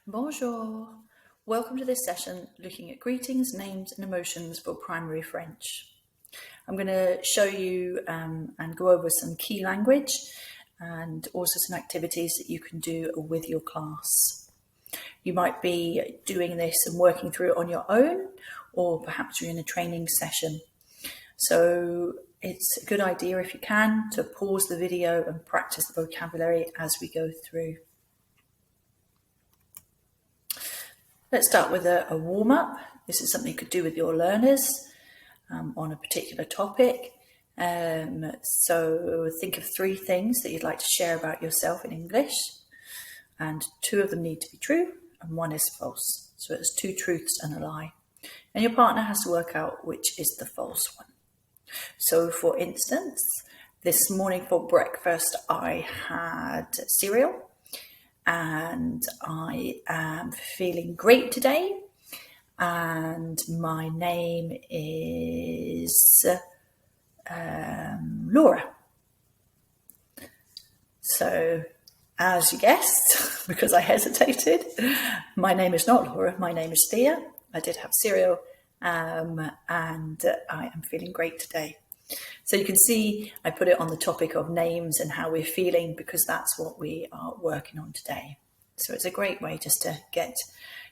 Bonjour. Welcome to this session looking at greetings, names and emotions for primary French. I'm going to show you and go over some key language and also some activities that you can do with your class. You might be doing this and working through it on your own, or perhaps you're in a training session. So it's a good idea, if you can, to pause the video and practice the vocabulary as we go through. Let's start with a warm-up. This is something you could do with your learners on a particular topic. So think of 3 things that you'd like to share about yourself in English, and 2 of them need to be true and 1 is false. So it's 2 truths and a lie. And your partner has to work out which is the false one. So for instance, this morning for breakfast I had cereal. And I am feeling great today, and my name is Laura. So, as you guessed, because I hesitated, my name is not Laura, my name is Thea. I did have cereal, and I am feeling great today. So you can see I put it on the topic of names and how we're feeling, because that's what we are working on today. So it's a great way just to get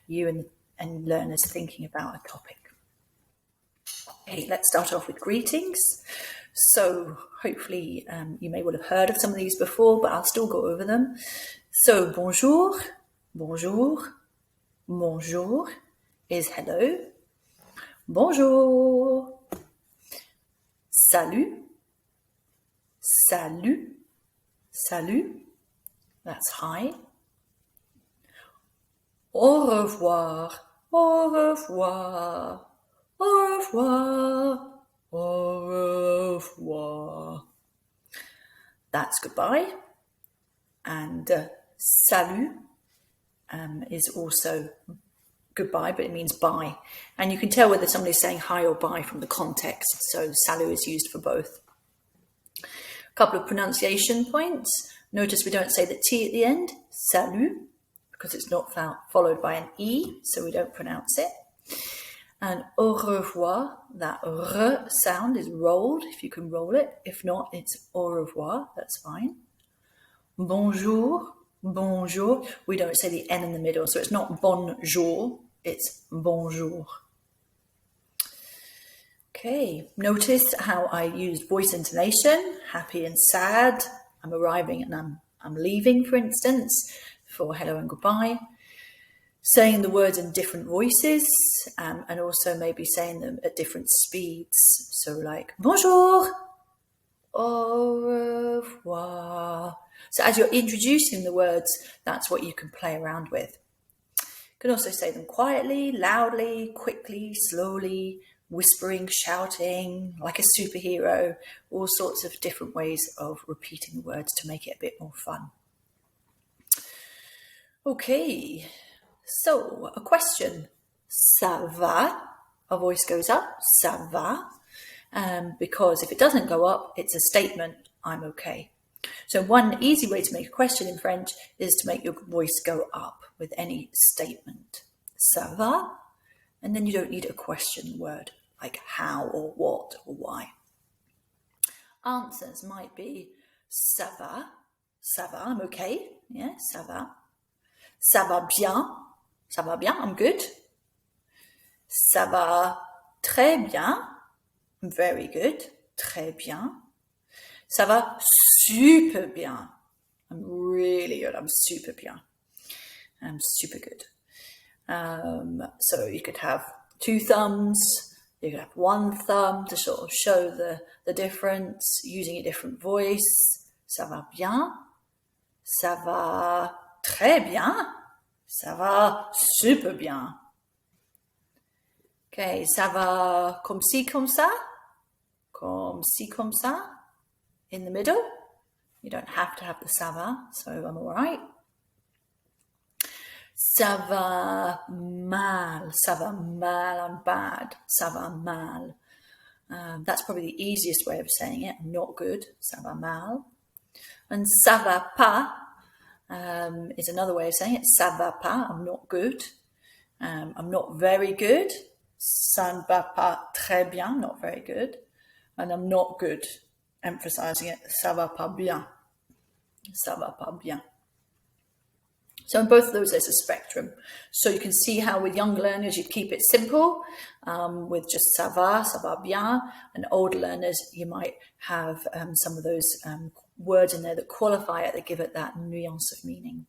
you and learners thinking about a topic. Okay, let's start off with greetings. So hopefully you may well have heard of some of these before, but I'll still go over them. So bonjour, bonjour, bonjour is hello. Bonjour. Salut, salut, salut, that's hi. Au revoir, au revoir, au revoir, au revoir. That's goodbye. And salut is also goodbye, but it means bye. And you can tell whether somebody's saying hi or bye from the context. So salut is used for both. A couple of pronunciation points. Notice we don't say the T at the end, salut, because it's not followed by an E, so we don't pronounce it. And au revoir, that R sound is rolled, if you can roll it. If not, it's au revoir, that's fine. Bonjour, bonjour. We don't say the N in the middle, so it's not bonjour, it's bonjour. Okay, notice how I used voice intonation, happy and sad. I'm arriving and I'm leaving, for instance, for hello and goodbye. Saying the words in different voices, and also maybe saying them at different speeds. So like, bonjour, au revoir. So as you're introducing the words, that's what you can play around with. You can also say them quietly, loudly, quickly, slowly, whispering, shouting, like a superhero, all sorts of different ways of repeating the words to make it a bit more fun. Okay, so a question. Ça va? Our voice goes up, ça va? Because if it doesn't go up, it's a statement, I'm okay. So one easy way to make a question in French is to make your voice go up with any statement. Ça va? And then you don't need a question word like how or what or why. Answers might be ça va, I'm okay, yeah, ça va. Ça va bien, I'm good. Ça va très bien, I'm very good, très bien. Ça va super bien, I'm really good, I'm super bien, I'm super good. So you could have 2 thumbs, you could have 1 thumb to sort of show the difference, using a different voice. Ça va bien, ça va très bien, ça va super bien. Okay, ça va comme ci, comme ça, in the middle. You don't have to have the ça va, so I'm all right. Ça va mal, I'm bad, ça va mal. That's probably the easiest way of saying it, I'm not good, ça va mal. And ça va pas, is another way of saying it. Ça va pas, I'm not good. I'm not very good. Ça ne va pas très bien, not very good. And I'm not good, emphasizing it. Ça va pas bien. Ça va pas bien. So in both of those, there's a spectrum. So you can see how with young learners, you keep it simple with just ça va bien. And older learners, you might have some of those words in there that qualify it, that give it that nuance of meaning.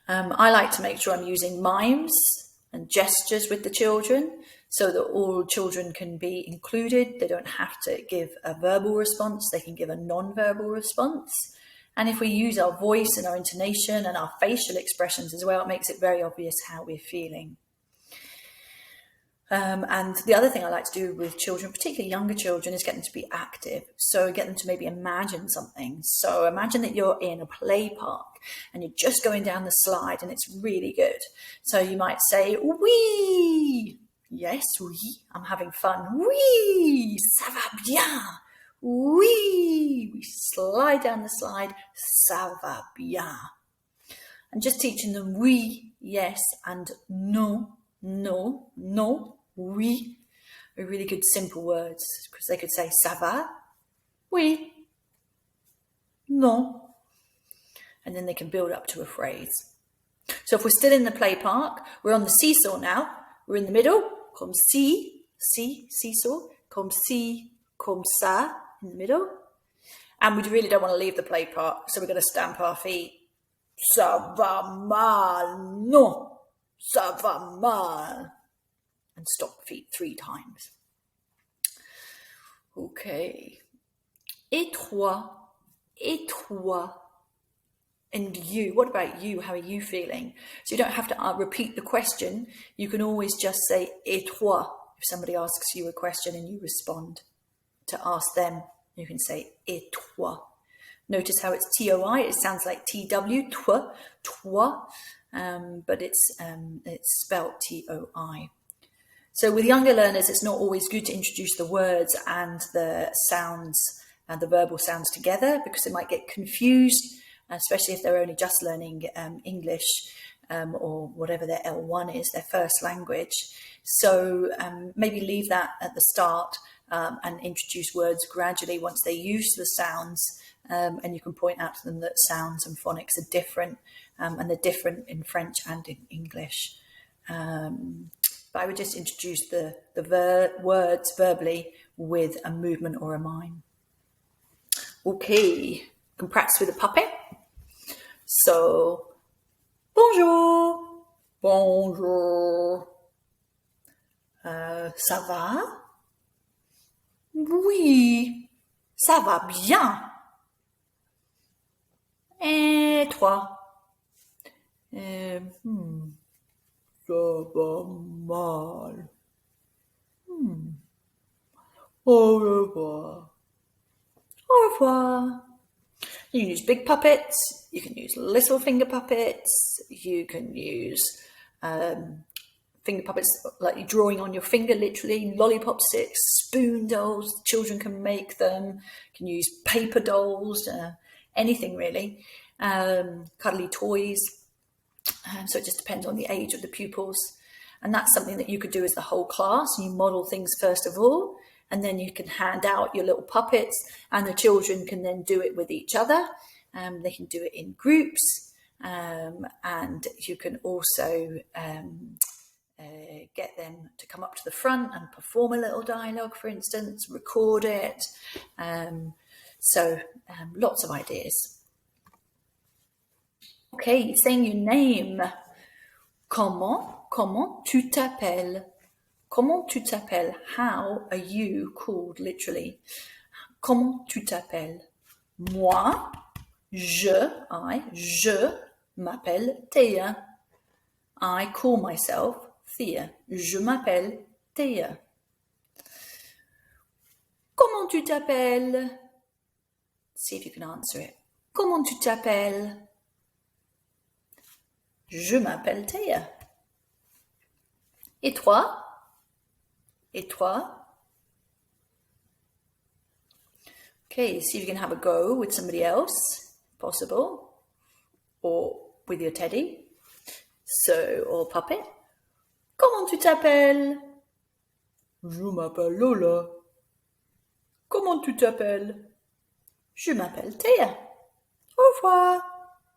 I like to make sure I'm using mimes and gestures with the children so that all children can be included. They don't have to give a verbal response. They can give a non-verbal response. And if we use our voice and our intonation and our facial expressions as well, it makes it very obvious how we're feeling. And the other thing I like to do with children, particularly younger children, is get them to be active. So get them to maybe imagine something. So imagine that you're in a play park and you're just going down the slide and it's really good. So you might say, oui, yes, oui, I'm having fun. Oui, ça va bien. Oui, we slide down the slide, ça va bien. And just teaching them oui, yes, and no, no, no, oui, are really good simple words, because they could say ça va, oui, non, and then they can build up to a phrase. So if we're still in the play park, we're on the seesaw now, we're in the middle, comme si, seesaw, comme si, comme ça, in the middle. And we really don't want to leave the play park, so we're going to stamp our feet. Ça va mal, non, ça va mal. And stop the feet 3 times. Okay. Et toi, and you. What about you? How are you feeling? So you don't have to repeat the question. You can always just say et toi if somebody asks you a question and you respond. To ask them, you can say et toi. Notice how it's T-O-I. It sounds like T-W, toi, but it's spelled T-O-I. So with younger learners, it's not always good to introduce the words and the sounds and the verbal sounds together, because they might get confused, especially if they're only just learning English or whatever their L1 is, their first language. So maybe leave that at the start and introduce words gradually once they use the sounds, and you can point out to them that sounds and phonics are different, and they're different in French and in English. But I would just introduce the words verbally with a movement or a mime. Okay, you can practice with a puppet. So, bonjour, bonjour. Ça va? Oui, ça va bien. Et toi? Ça va mal. Au revoir. Au revoir. You can use big puppets, you can use little finger puppets, you can use finger puppets like you're drawing on your finger, literally, lollipop sticks, spoon dolls, children can make them, you can use paper dolls, anything really, cuddly toys. So it just depends on the age of the pupils. And that's something that you could do as the whole class. You model things first of all, and then you can hand out your little puppets, and the children can then do it with each other. They can do it in groups, and you can also get them to come up to the front and perform a little dialogue, for instance, record it. So lots of ideas. Okay, saying your name. Comment tu t'appelles? Comment tu t'appelles? How are you called, literally? Comment tu t'appelles? Moi, je m'appelle Thea. I call myself Thea. Je m'appelle Thea. Comment tu t'appelles? See if you can answer it. Comment tu t'appelles? Je m'appelle Thea. Et toi? Et toi? Okay, see if you can have a go with somebody else, possible. or with your teddy, or puppet. Comment tu t'appelles? Je m'appelle Lola. Comment tu t'appelles? Je m'appelle Thea. Au revoir.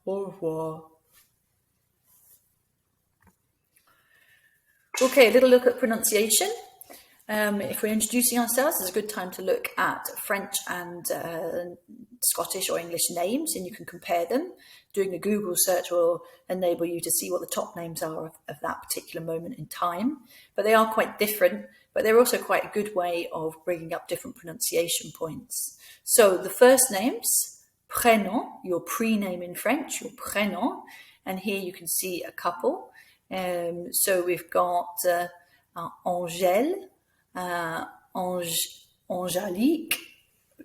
Au revoir. Okay, a little look at pronunciation. If we're introducing ourselves, it's a good time to look at French and Scottish or English names, and you can compare them. Doing a Google search will enable you to see what the top names are of that particular moment in time. But they are quite different, but they're also quite a good way of bringing up different pronunciation points. So the first names, prénom, your pre-name in French, your prénom, and here you can see a couple. So we've got Angèle, Angélique,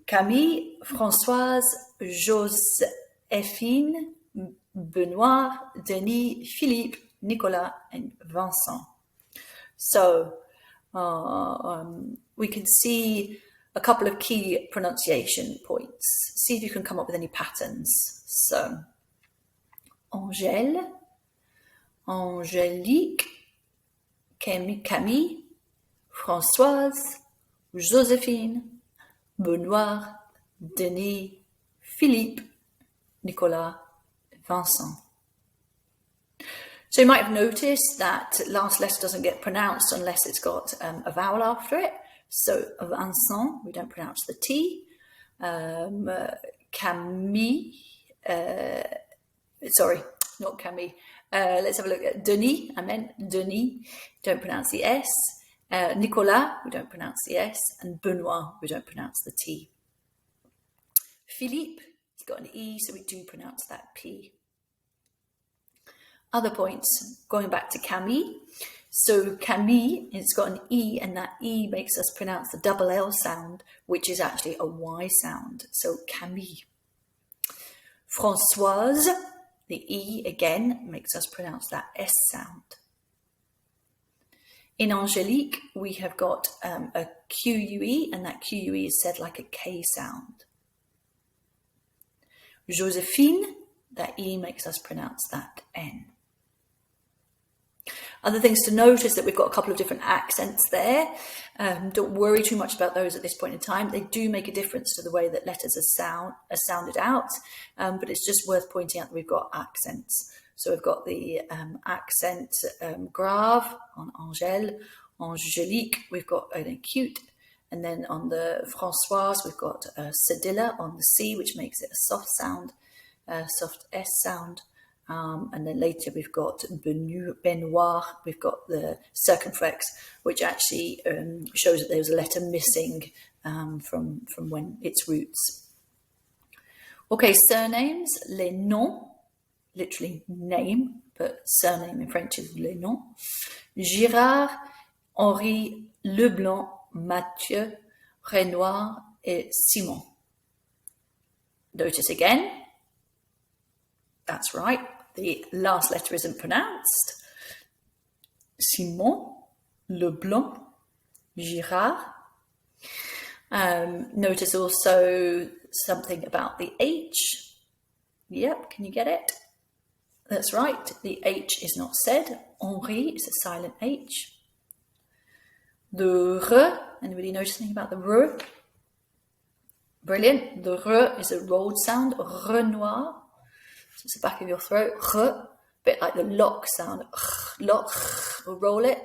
Camille, Françoise, Joséphine, Benoît, Denis, Philippe, Nicolas, and Vincent. So we can see a couple of key pronunciation points. See if you can come up with any patterns. So Angèle, Angélique, Camille, Françoise, Joséphine, Benoît, Denis, Philippe, Nicolas, Vincent. So you might have noticed that last letter doesn't get pronounced unless it's got a vowel after it. So Vincent, we don't pronounce the T. Camille, sorry, not Camille. Let's have a look at Denis. I meant Denis, don't pronounce the S. Nicolas, we don't pronounce the S. And Benoît, we don't pronounce the T. Philippe, it's got an E, so we do pronounce that P. Other points, going back to Camille. So Camille, it's got an E, and that E makes us pronounce the double L sound, which is actually a Y sound. So Camille. Françoise, the E again makes us pronounce that S sound. In Angélique, we have got a QUE, and that QUE is said like a K sound. Joséphine, that E makes us pronounce that N. Other things to note is that we've got a couple of different accents there. Don't worry too much about those at this point in time. They do make a difference to the way that letters are sounded out, but it's just worth pointing out that we've got accents. So we've got the accent grave on Angèle, Angélique, we've got an acute, and then on the Françoise, we've got a cedilla on the C, which makes it a soft sound, soft S sound. And then later we've got Benoît, we've got the circumflex, which actually shows that there was a letter missing from when its roots. Okay, surnames, les noms, literally name, but surname in French is les noms. Girard, Henri, Leblanc, Mathieu, Renoir, et Simon. Notice again, that's right, the last letter isn't pronounced. Simon, Leblanc, Girard. Notice also something about the H. Yep, can you get it? That's right, the H is not said. Henri is a silent H. The R, anybody notice anything about the R? Brilliant, the R is a rolled sound, Renoir. So it's the back of your throat, a bit like the lock sound, lock, or roll it,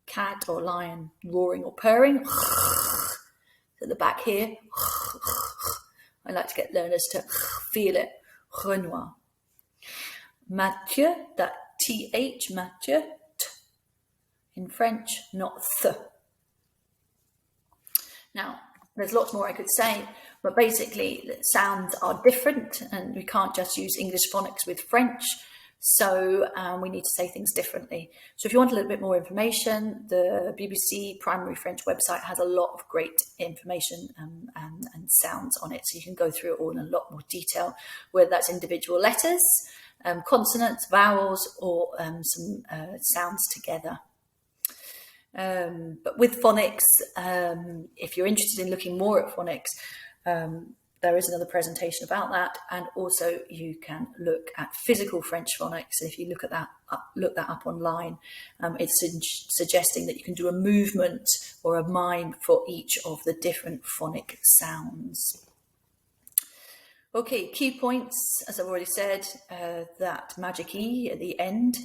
cat or lion, roaring or purring, at the back here. I like to get learners to feel it, Renoir. Mathieu, that TH, Mathieu, T, in French, not th. Now, there's lots more I could say, but basically sounds are different and we can't just use English phonics with French. So we need to say things differently. So if you want a little bit more information, the BBC Primary French website has a lot of great information and sounds on it. So you can go through it all in a lot more detail, whether that's individual letters, consonants, vowels, or some sounds together. But with phonics, if you're interested in looking more at phonics, there is another presentation about that, and also you can look at physical French phonics. And if you look that up online, it's suggesting that you can do a movement or a mime for each of the different phonic sounds. Okay, key points, as I've already said, that magic E at the end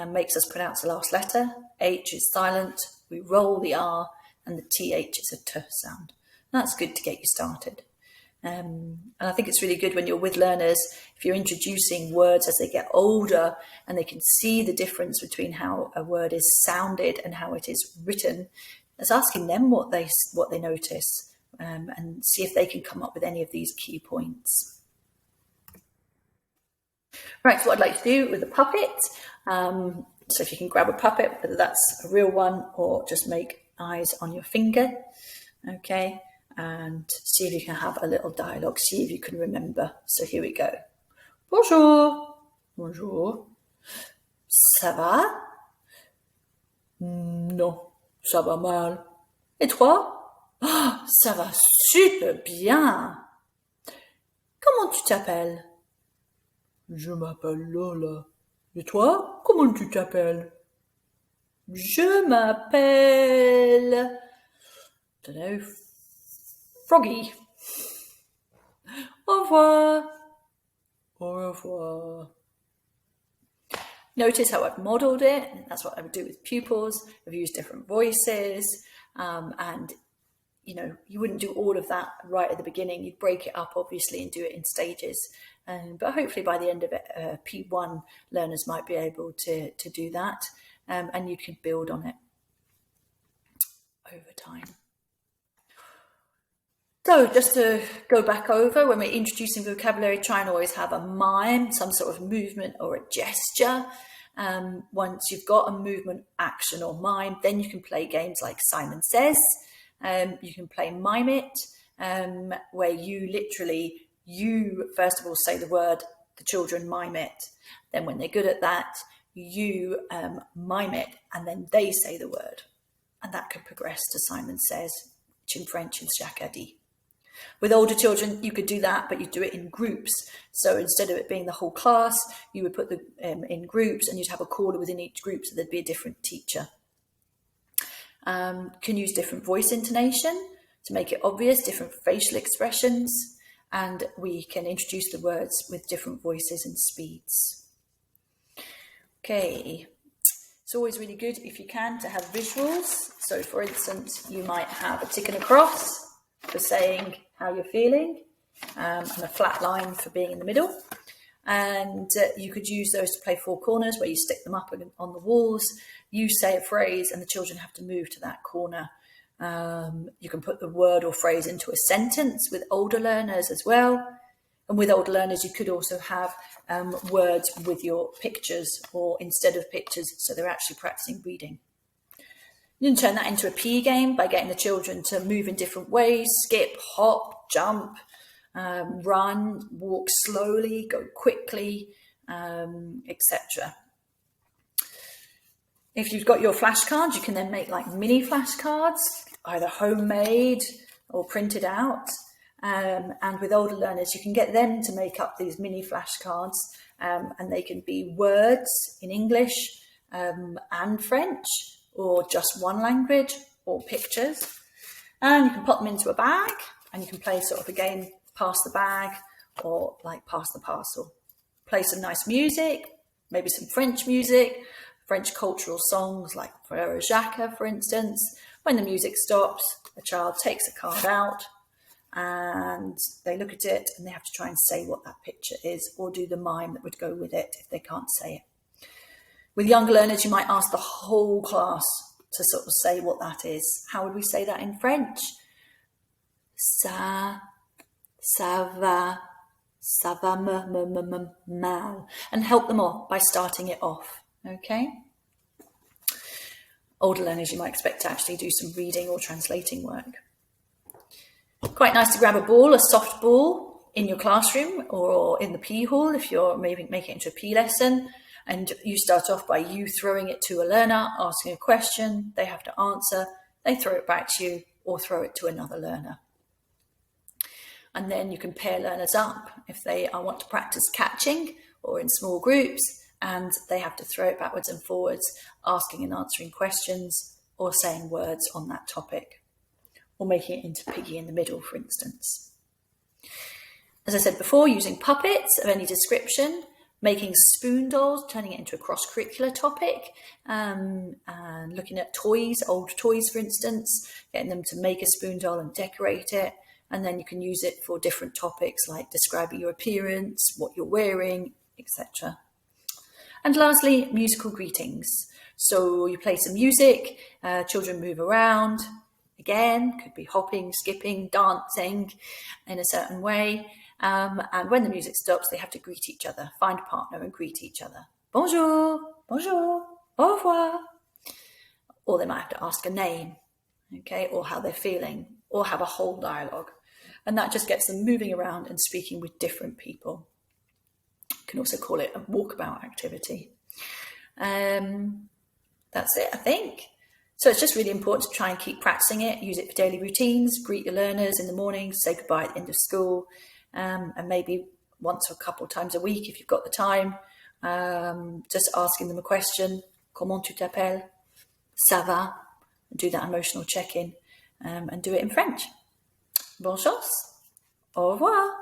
makes us pronounce the last letter. H is silent, we roll the R, and the TH is a T sound. That's good to get you started. And I think it's really good when you're with learners, if you're introducing words as they get older and they can see the difference between how a word is sounded and how it is written, it's asking them what they notice, and see if they can come up with any of these key points. Right, so what I'd like to do with the puppet, so if you can grab a puppet, whether that's a real one or just make eyes on your finger, okay, and see if you can have a little dialogue, see if you can remember. So here we go. Bonjour. Bonjour. Ça va? Non, ça va mal. Et toi? Oh, ça va super bien. Comment tu t'appelles? Je m'appelle Lola. Et toi, comment tu t'appelles? Je m'appelle... I don't know, Froggy. Au revoir. Au revoir. Notice how I've modelled it. That's what I would do with pupils. I've used different voices, and you wouldn't do all of that right at the beginning. You'd break it up, obviously, and do it in stages. But hopefully by the end of it, P1 learners might be able to do that, and you can build on it over time. So just to go back over, when we're introducing vocabulary, try and always have a mime, some sort of movement or a gesture. Once you've got a movement, action or mime, then you can play games like Simon Says. You can play Mime It, where you first of all say the word, the children mime it. Then when they're good at that, you mime it, and then they say the word. And that can progress to Simon Says, which in French is Jacques a dit. With older children, you could do that, but you do it in groups. So instead of it being the whole class, you would put them in groups, and you'd have a caller within each group, so there'd be a different teacher. Can use different voice intonation to make it obvious, different facial expressions, and we can introduce the words with different voices and speeds. Okay, it's always really good if you can to have visuals. So for instance, you might have a tick and a cross for saying how you're feeling, and a flat line for being in the middle. And you could use those to play four corners, where you stick them up on the walls. You say a phrase and the children have to move to that corner. You can put the word or phrase into a sentence with older learners as well. And with older learners, you could also have words with your pictures, or instead of pictures, so they're actually practicing reading. You can turn that into a P game by getting the children to move in different ways: skip, hop, jump, run, walk slowly, go quickly, etc. If you've got your flashcards, you can then make like mini flashcards, either homemade or printed out. And with older learners, you can get them to make up these mini flashcards, and they can be words in English and French, or just one language, or pictures. And you can put them into a bag, and you can play sort of a game, pass the bag, or like pass the parcel. Play some nice music, maybe some French music, French cultural songs like Frère Jacques, for instance. When the music stops, the child takes a card out and they look at it, and they have to try and say what that picture is, or do the mime that would go with it if they can't say it. With younger learners, you might ask the whole class to sort of say what that is. How would we say that in French? Ça va mal. And help them off by starting it off, okay? Older learners, you might expect to actually do some reading or translating work. Quite nice to grab a ball, a soft ball, in your classroom or in the P hall if you're maybe making it into a P lesson. And you start off by you throwing it to a learner, asking a question, they have to answer, they throw it back to you, or throw it to another learner. And then you can pair learners up if they want to practice catching or in small groups, and they have to throw it backwards and forwards, asking and answering questions or saying words on that topic, or making it into piggy in the middle, for instance. As I said before, using puppets of any description, making spoon dolls, turning it into a cross-curricular topic, and looking at toys, old toys, for instance, getting them to make a spoon doll and decorate it. And then you can use it for different topics like describing your appearance, what you're wearing, etc. And lastly, musical greetings. So you play some music, children move around. Again, could be hopping, skipping, dancing in a certain way. And when the music stops, they have to greet each other, find a partner and greet each other. Bonjour, bonjour, au revoir. Or they might have to ask a name, okay, or how they're feeling, or have a whole dialogue. And that just gets them moving around and speaking with different people. You can also call it a walkabout activity. That's it, I think. So it's just really important to try and keep practicing it, use it for daily routines, greet your learners in the morning, say goodbye at the end of school, and maybe once or a couple of times a week if you've got the time, just asking them a question. Comment tu t'appelles? Ça va? Do that emotional check-in and do it in French. Bonne chance. Au revoir.